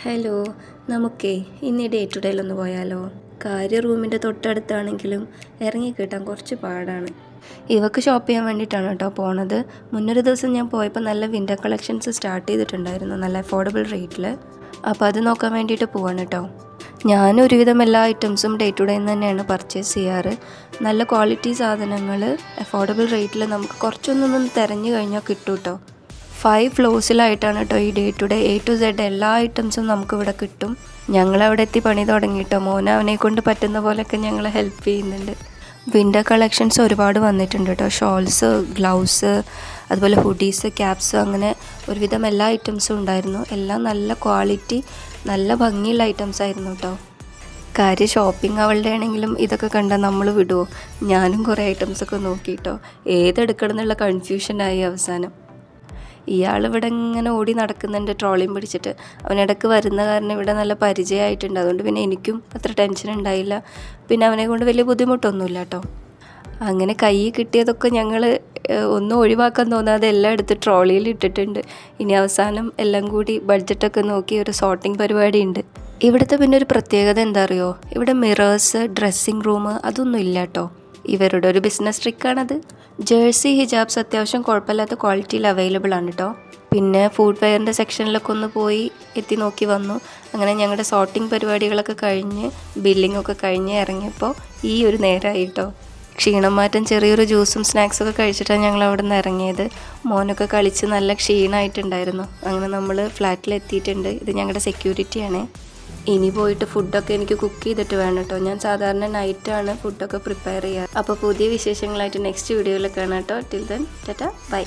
Hello, നമുക്കേ ഇന്ന് day to ഡേയിലൊന്ന് പോയാലോ? റൂമിൻ്റെ തൊട്ടടുത്താണെങ്കിലും ഇറങ്ങിക്കിട്ടാൻ കുറച്ച് പാടാണ്. ഇവക്ക് ഷോപ്പ് ചെയ്യാൻ വേണ്ടിയിട്ടാണ് കേട്ടോ പോണത്. മുന്നൊരു ദിവസം ഞാൻ പോയപ്പോൾ നല്ല വിൻ്റർ കളക്ഷൻസ് സ്റ്റാർട്ട് ചെയ്തിട്ടുണ്ടായിരുന്നു, നല്ല അഫോർഡബിൾ റേറ്റിൽ. അപ്പോൾ അത് നോക്കാൻ വേണ്ടിയിട്ട് പോവാണ് കേട്ടോ. ഞാൻ ഒരുവിധം എല്ലാ ഐറ്റംസും ഡേ ടു ഡേ തന്നെയാണ് പർച്ചേസ് ചെയ്യാറ്. നല്ല ക്വാളിറ്റി സാധനങ്ങൾ അഫോർഡബിൾ റേറ്റിൽ നമുക്ക് കുറച്ചൊന്നും തിരഞ്ഞു കഴിഞ്ഞാൽ കിട്ടും കേട്ടോ. 5 ഫ്ലോസിലായിട്ടാണ് കേട്ടോ ഈ day to day A to Z എല്ലാ ഐറ്റംസും നമുക്കിവിടെ കിട്ടും. ഞങ്ങളവിടെ എത്തി പണി തുടങ്ങിയിട്ടോ. അവനെ കൊണ്ട് പറ്റുന്ന പോലെയൊക്കെ ഞങ്ങൾ ഹെൽപ്പ് ചെയ്യുന്നുണ്ട്. വിൻ്റർ കളക്ഷൻസ് ഒരുപാട് വന്നിട്ടുണ്ട് കേട്ടോ. ഷോൾസ്, ഗ്ലൗസ്, അതുപോലെ ഹുഡീസ്, ക്യാപ്സ്, അങ്ങനെ ഒരുവിധം എല്ലാ ഐറ്റംസും ഉണ്ടായിരുന്നു. എല്ലാം നല്ല ക്വാളിറ്റി, നല്ല ഭംഗിയുള്ള ഐറ്റംസ് ആയിരുന്നു കേട്ടോ. ഷോപ്പിംഗ് അവളുടെ ആണെങ്കിലും ഇതൊക്കെ കണ്ടാൽ നമ്മൾ വിടുമോ? ഞാനും കുറേ ഐറ്റംസൊക്കെ നോക്കിയിട്ടോ. ഏതെടുക്കണം എന്നുള്ള കൺഫ്യൂഷനായി അവസാനം. ഇയാളിവിടെ ഇങ്ങനെ ഓടി നടക്കുന്നുണ്ട് ട്രോളിയും പിടിച്ചിട്ട്. അവനിടയ്ക്ക് വരുന്ന കാരണം ഇവിടെ നല്ല പരിചയമായിട്ടുണ്ട്. അതുകൊണ്ട് പിന്നെ എനിക്കും അത്ര ടെൻഷൻ ഉണ്ടായില്ല. പിന്നെ അവനെ കൊണ്ട് വലിയ ബുദ്ധിമുട്ടൊന്നുമില്ല കേട്ടോ. അങ്ങനെ കൈ കിട്ടിയതൊക്കെ ഞങ്ങൾ ഒന്നും ഒഴിവാക്കാൻ തോന്നാതെ എല്ലാം എടുത്ത് ട്രോളിയിൽ ഇട്ടിട്ടുണ്ട്. ഇനി അവസാനം എല്ലാം കൂടി ബഡ്ജറ്റൊക്കെ നോക്കി ഒരു സോർട്ടിങ് പരിപാടി ഉണ്ട്. ഇവിടുത്തെ പിന്നെ ഒരു പ്രത്യേകത എന്താ അറിയോ? ഇവിടെ മിറേഴ്സ്, ഡ്രസ്സിങ് റൂം അതൊന്നും ഇല്ല കേട്ടോ. ഇവരുടെ ഒരു ബിസിനസ് ട്രിക്കാണത്. ജേഴ്സി, ഹിജാബ്സ് അത്യാവശ്യം കുഴപ്പമില്ലാത്ത ക്വാളിറ്റിയിൽ അവൈലബിൾ ആണ് കേട്ടോ. പിന്നെ ഫുഡ് വെയറിൻ്റെ സെക്ഷനിലൊക്കെ ഒന്ന് പോയി എത്തി നോക്കി വന്നു. അങ്ങനെ ഞങ്ങളുടെ സോർട്ടിങ് പരിപാടികളൊക്കെ കഴിഞ്ഞ് ബില്ലിംഗ് ഒക്കെ കഴിഞ്ഞ് ഇറങ്ങിയപ്പോൾ ഈ ഒരു നേരമായി കേട്ടോ. ക്ഷീണം മാറ്റം ചെറിയൊരു ജ്യൂസും സ്നാക്സൊക്കെ കഴിച്ചിട്ടാണ് ഞങ്ങൾ അവിടെ നിന്ന് ഇറങ്ങിയത്. മോനൊക്കെ കളിച്ച് നല്ല ക്ഷീണമായിട്ടുണ്ടായിരുന്നു. അങ്ങനെ നമ്മൾ ഫ്ലാറ്റിലെത്തിയിട്ടുണ്ട്. ഇത് ഞങ്ങളുടെ സെക്യൂരിറ്റിയാണ്. ഇനി പോയിട്ട് ഫുഡൊക്കെ എനിക്ക് കുക്ക് ചെയ്തിട്ട് വേണം കേട്ടോ. ഞാൻ സാധാരണ നൈറ്റാണ് ഫുഡൊക്കെ പ്രിപ്പയർ ചെയ്യാറ്. അപ്പോൾ പുതിയ വിശേഷങ്ങളായിട്ട് നെക്സ്റ്റ് വീഡിയോയിൽ കാണാം കേട്ടോ. Till then tata bye.